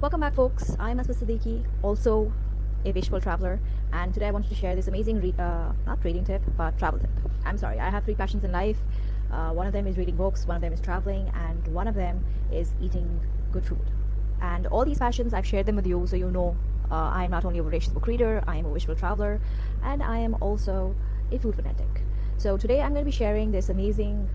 Welcome back, folks. I'm Asma Siddiqui, also a visual traveler, and today I wanted to share this amazing, not reading tip, but travel tip. I'm sorry, I have three passions in life. One of them is reading books, one of them is traveling, and one of them is eating good food. And all these passions, I've shared them with you so you know I'm not only a voracious book reader, I am a visual traveler, and I am also a food fanatic. So today I'm going to be sharing this amazing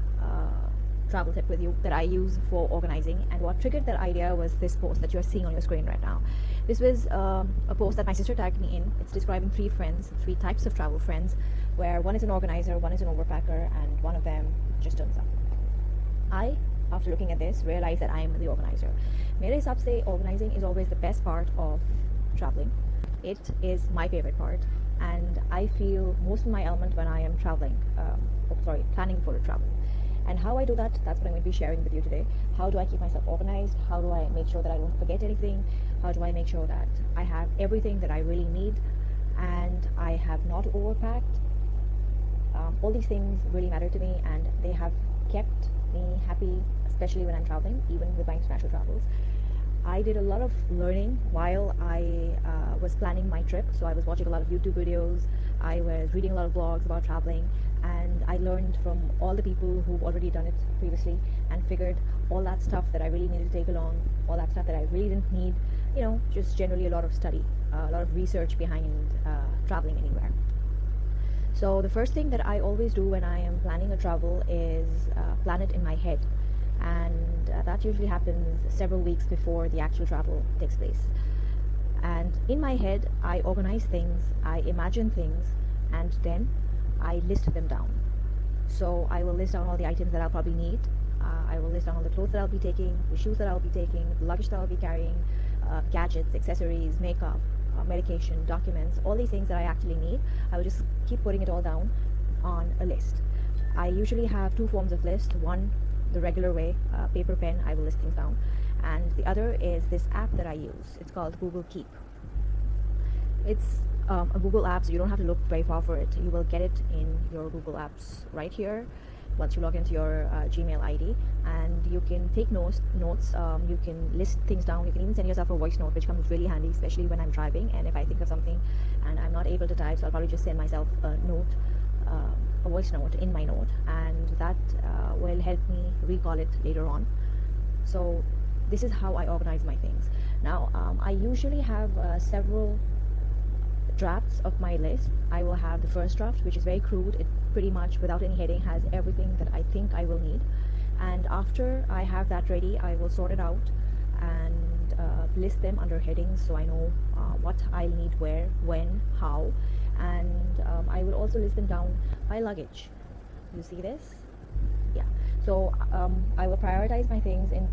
travel tip with you that I use for organizing. And what triggered that idea was this post that you're seeing on your screen right now. This was a post that my sister tagged me in. It's describing three friends, three types of travel friends, where one is an organizer, one is an overpacker, and one of them just turns up. I, after looking at this, realized that I am the organizer. मेरे हिसाब से organizing is always the best part of traveling. It is my favorite part, and I feel most of my element when I am traveling. Planning for a travel. And how I do that, that's what I'm going to be sharing with you today. How do I keep myself organized? How do I make sure that I don't forget anything? How do I make sure that I have everything that I really need and I have not overpacked? All these things really matter to me, and they have kept me happy, especially when I'm traveling, even with my international travels. I did a lot of learning while I was planning my trip. So I was watching a lot of YouTube videos, I was reading a lot of blogs about traveling, and I learned from all the people who've already done it previously and figured all that stuff that I really needed to take along, all that stuff that I really didn't need, just generally a lot of study, a lot of research behind traveling anywhere. So the first thing that I always do when I am planning a travel is plan it in my head, and that usually happens several weeks before the actual travel takes place. And in my head, I organize things, I imagine things, and then I list them down. So I will list down all the items that I'll probably need. I will list down all the clothes that I'll be taking, the shoes that I'll be taking, the luggage that I'll be carrying, gadgets, accessories, makeup, medication, documents, all these things that I actually need. I will just keep putting it all down on a list. I usually have two forms of list. One, the regular way, paper, pen, I will list things down. And the other is this app that I use. It's called Google Keep. It's a Google app, so you don't have to look very far for it. You will get it in your Google Apps right here once you log into your Gmail ID, and you can take notes. You can list things down. You can even send yourself a voice note, which comes really handy, especially when I'm driving. And if I think of something and I'm not able to type, so I'll probably just send myself a note, a voice note in my note, and that will help me recall it later on. So this is how I organize my things. Now, I usually have several drafts of my list. I will have the first draft, which is very crude. It pretty much, without any heading, has everything that I think I will need. And after I have that ready, I will sort it out and list them under headings, so I know what I'll need where, when, how. And I will also list them down by luggage. You see this? Yeah. So I will prioritize my things in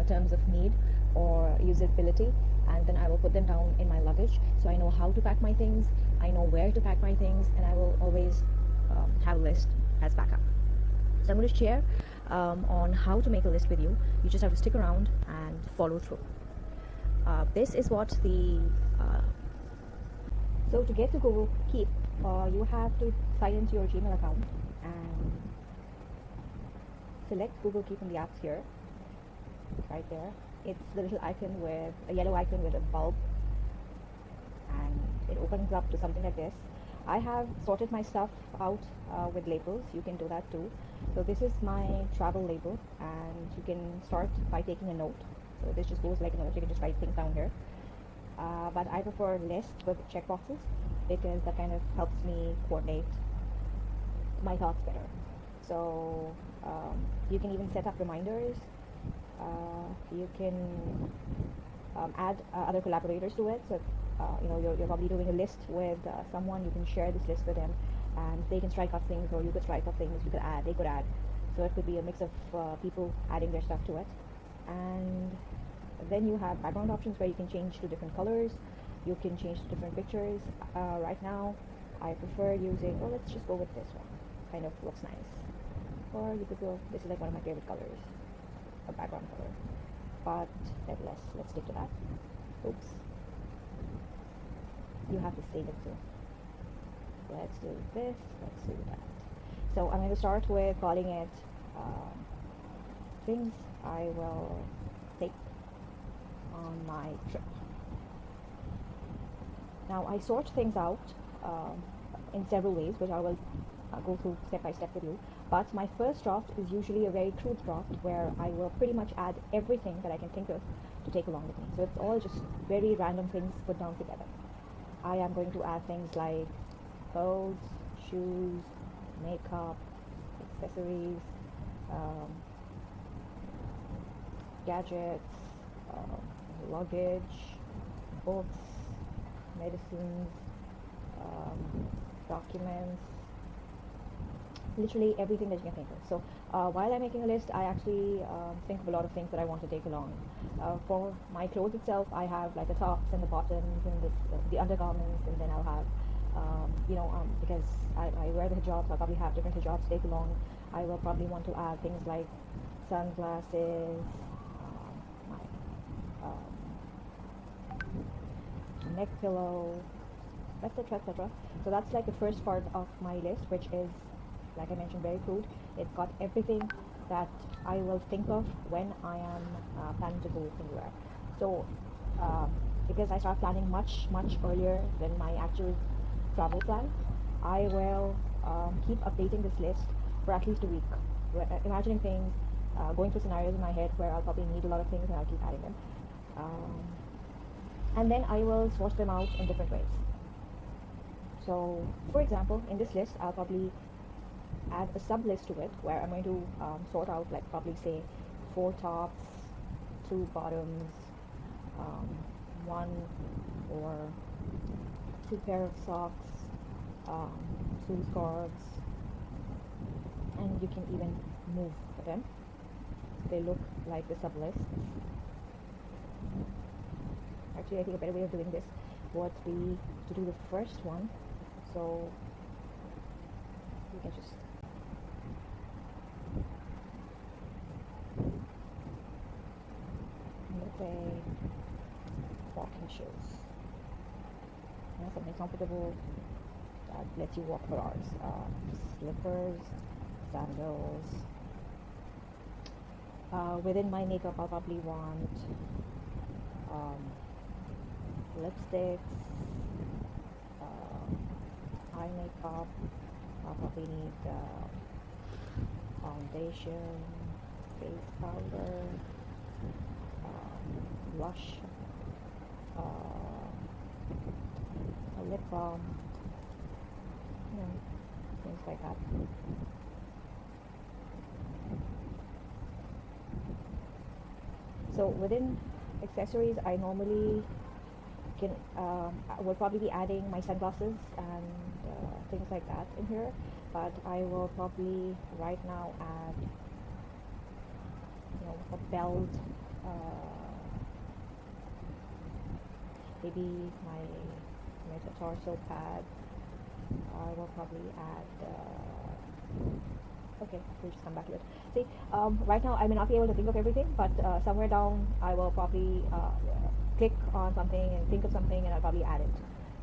terms of need or usability, and then I will put them down in my luggage, so I know how to pack my things, I know where to pack my things, and I will always have a list as backup. So I'm going to share on how to make a list with you. You just have to stick around and follow through. This is what so to get to Google Keep, you have to sign into your Gmail account and select Google Keep from the apps here, right there. It's the little icon with a yellow icon with a bulb, and it opens up to something like this. I have sorted my stuff out with labels. You can do that too. So this is my travel label, and you can start by taking a note. So this just goes like a note. You can just write things down here. But I prefer lists with checkboxes because that kind of helps me coordinate my thoughts better. So you can even set up reminders. You can add other collaborators to it. So you're probably doing a list with someone. You can share this list with them, and they can strike off things, or you could strike off things. You could add, they could add. So it could be a mix of people adding their stuff to it. And then you have background options where you can change to different colors. You can change to different pictures. Right now, I prefer using. Well, let's just go with this one. Kind of looks nice. Or you could go. This is like one of my favorite colors. A background color, but let's stick to that. Oops, you have to save it too. Let's do this, let's do that. So I'm going to start with calling it things I will take on my my trip. Now I sort things out um, in several ways, which I will go through step by step with you. But my first draft is usually a very crude draft where I will pretty much add everything that I can think of to take along with me. So it's all just very random things put down together. I am going to add things like clothes, shoes, makeup, accessories, um, gadgets, luggage, books, medicines, documents, literally everything that you can think of. So while I'm making a list, I actually think of a lot of things that I want to take along. For my clothes itself, I have like the tops and the bottoms and the undergarments, and then I'll have, because I wear the hijabs, I'll probably have different hijabs to take along. I will probably want to add things like sunglasses, my neck pillow, etc., etc. So that's like the first part of my list, which is, like I mentioned, very crude. It's got everything that I will think of when I am planning to go anywhere. So because I start planning much earlier than my actual travel plan, I will keep updating this list for at least a week, imagining things, going through scenarios in my head where I'll probably need a lot of things, and I'll keep adding them. And then I will source them out in different ways. So, for example, in this list, I'll probably add a sub list to it where I'm going to sort out, like, probably say 4 tops, 2 bottoms, um, 1 or 2 pair of socks, 2 scarves, and you can even move them. They look like the sub lists. Actually, I think a better way of doing this would be to do the first one. So you can just let's say walking shoes. Something comfortable that lets you walk for hours. Slippers, sandals. Within my makeup, I'll probably want lipsticks, eye makeup. I'll probably need foundation, face powder, blush, a lip balm, things like that. So within accessories, I normally will probably be adding my sunglasses and things like that in here, but I will probably right now add a belt, maybe my torso pad. I will probably add okay, we'll just come back to it. See, right now I may not be able to think of everything, but somewhere down I will probably click on something and think of something, and I'll probably add it.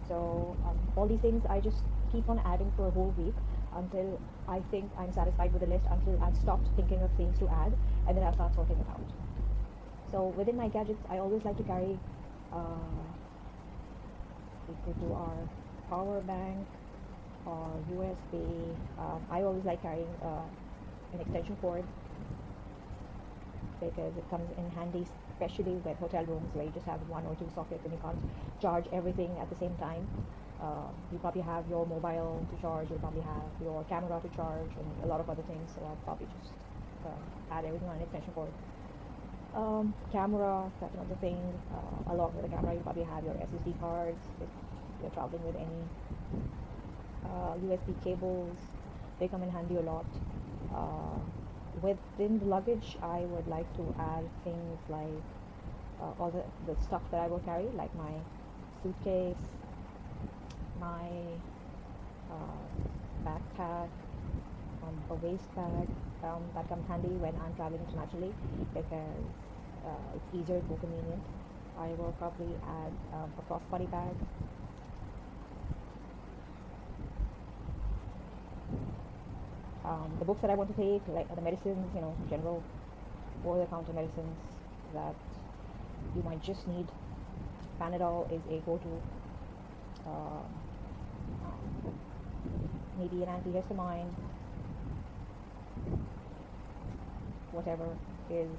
So all these things I just keep on adding for a whole week until I think I'm satisfied with the list, until I've stopped thinking of things to add, and then I'll start sorting it out. So within my gadgets, I always like to carry we could do our power bank or USB. I always like carrying an extension cord because it comes in handy, especially with hotel rooms where you just have 1 or 2 sockets and you can't charge everything at the same time. You probably have your mobile to charge, you'll probably have your camera to charge, and a lot of other things, so I'll probably just add everything on an extension cord. Camera, that's another thing. Along with the camera, you probably have your SSD cards if you're traveling with any USB cables. They come in handy a lot. Within the luggage, I would like to add things like all the stuff that I will carry, like my suitcase, my backpack, a waist bag that comes handy when I'm traveling internationally because it's easier, it's more convenient. I will probably add a crossbody bag. The books that I want to take, like the medicines, general over-the-counter medicines that you might just need Panadol is a go-to. Uh, Maybe an antihistamine, whatever is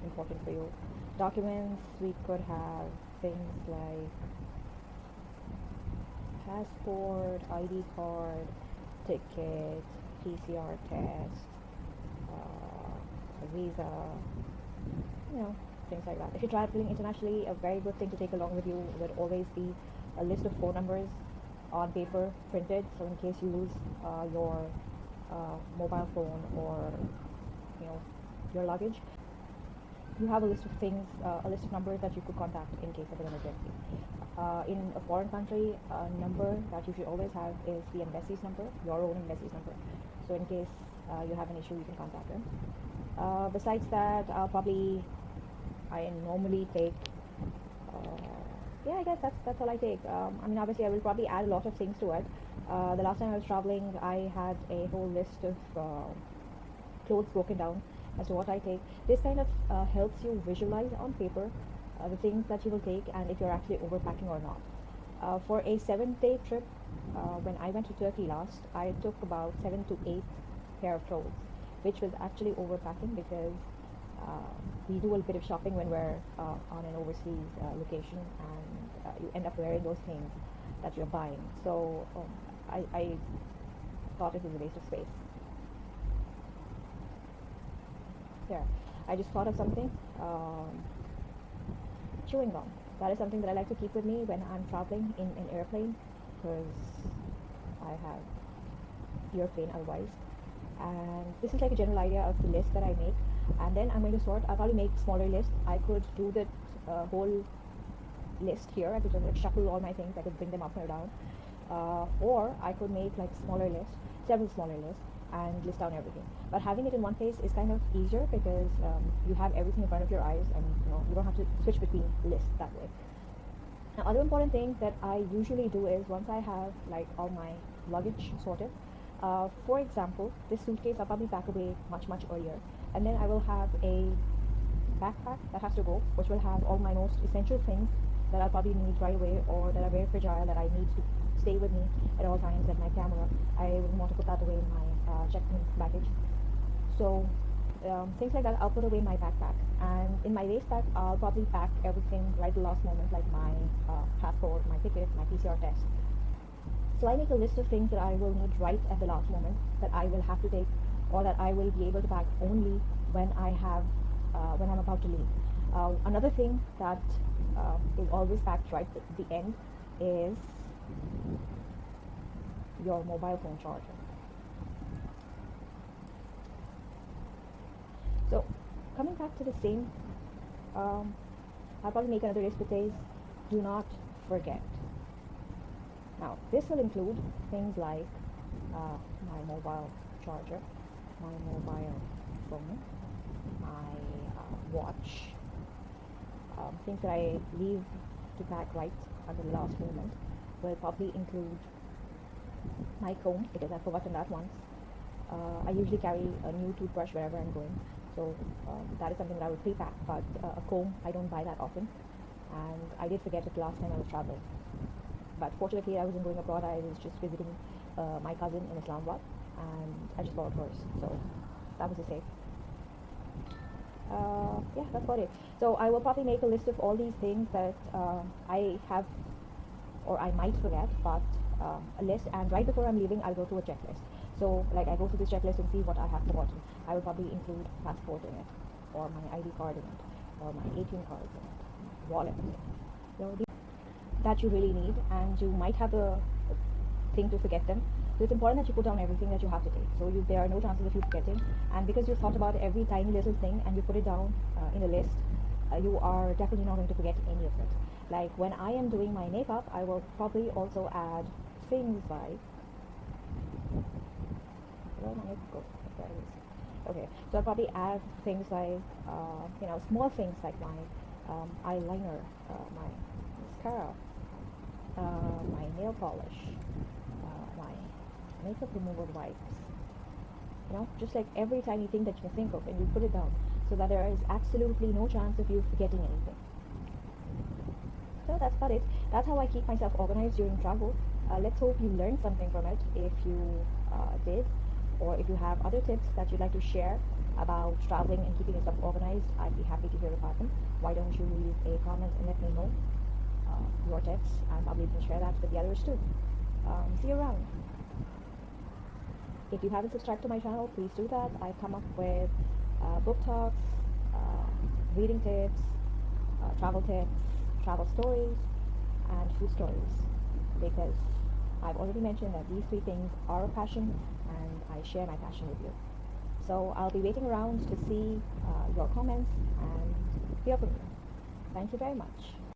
important for you. Documents, we could have things like passport, ID card, ticket, PCR test, a visa, you know, things like that. If you're traveling internationally, a very good thing to take along with you would always be a list of phone numbers on paper printed, so in case you lose your mobile phone or your luggage, you have a list of things, a list of numbers that you could contact in case of an emergency. In a foreign country, a number that you should always have is the embassy's number, your own embassy's number. So in case you have an issue, you can contact them. Besides that, I normally take yeah, I guess that's all I take. I mean, obviously, I will probably add a lot of things to it. The last time I was traveling, I had a whole list of clothes broken down as to what I take. This kind of helps you visualize on paper the things that you will take and if you're actually overpacking or not. For a 7-day trip, when I went to Turkey last, I took about 7 to 8 pair of clothes, which was actually overpacking because we do a bit of shopping when we're on an overseas location, and you end up wearing those things that you're buying. So I thought it was a waste of space. There, I just thought of something. Chewing gum. That is something that I like to keep with me when I'm traveling in an airplane because I have ear pain otherwise. And this is like a general idea of the list that I make, and then I'm going to sort. I'll probably make smaller lists. I could do the whole list here. I could just like shuffle all my things. I could bring them up or down, or I could make like smaller lists, several smaller lists, and list down everything. But having it in one place is kind of easier because you have everything in front of your eyes, and you don't have to switch between lists that way. Now, other important thing that I usually do is once I have like all my luggage sorted. For example, this suitcase I'll probably pack away much earlier, and then I will have a backpack that has to go, which will have all my most essential things that I'll probably need right away or that are very fragile that I need to stay with me at all times. Like my camera, I wouldn't want to put that away in my checked-in baggage. So things like that I'll put away in my backpack, and in my waist pack I'll probably pack everything right at the last moment, like my passport, my ticket, my PCR test. So I make a list of things that I will need right at the last moment that I will have to take, or that I will be able to pack only when when I'm about to leave. Another thing that is always packed right at the end is your mobile phone charger. So coming back to the same, I'll probably make another list that says, do not forget. Now, this will include things like my mobile charger, my mobile phone, my watch, things that I leave to pack right at the last moment. Will probably include my comb, because I've forgotten that once. I usually carry a new toothbrush wherever I'm going, so that is something that I would pre-pack, but a comb, I don't buy that often, and I did forget it last time I was traveling. But fortunately, I wasn't going abroad. I was just visiting my cousin in Islamabad, and I just borrowed hers. So that was a safe. Yeah, that's about it. So I will probably make a list of all these things that I have, or I might forget, but a list. And right before I'm leaving, I'll go through a checklist. So like I go through this checklist and see what I have forgotten. I will probably include passport in it, or my ID card in it, or my ATM card in it, my wallet in it. So that you really need, and you might have the thing to forget them. So it's important that you put down everything that you have to take. So there are no chances of you forgetting. And because you've thought about every tiny little thing and you put it down in a list, you are definitely not going to forget any of it. Like when I am doing my makeup, I will probably also add things like, where my makeup go? There it is. Okay, so I'll probably add things like, small things like my eyeliner, my mascara, my nail polish, my makeup remover wipes, just like every tiny thing that you can think of, and you put it down so that there is absolutely no chance of you forgetting anything. So that's about it. That's how I keep myself organized during travel. Let's hope you learned something from it. If you did, or if you have other tips that you'd like to share about traveling and keeping yourself organized, I'd be happy to hear about them. Why don't you leave a comment and let me know your tips, and I'll be able to share that with the others too. See you around. If you haven't subscribed to my channel, please do that. I come up with book talks, uh, reading tips, tips, travel stories, and food stories. Because I've already mentioned that these three things are a passion, and I share my passion with you. So I'll be waiting around to see your comments and hear from you. Thank you very much.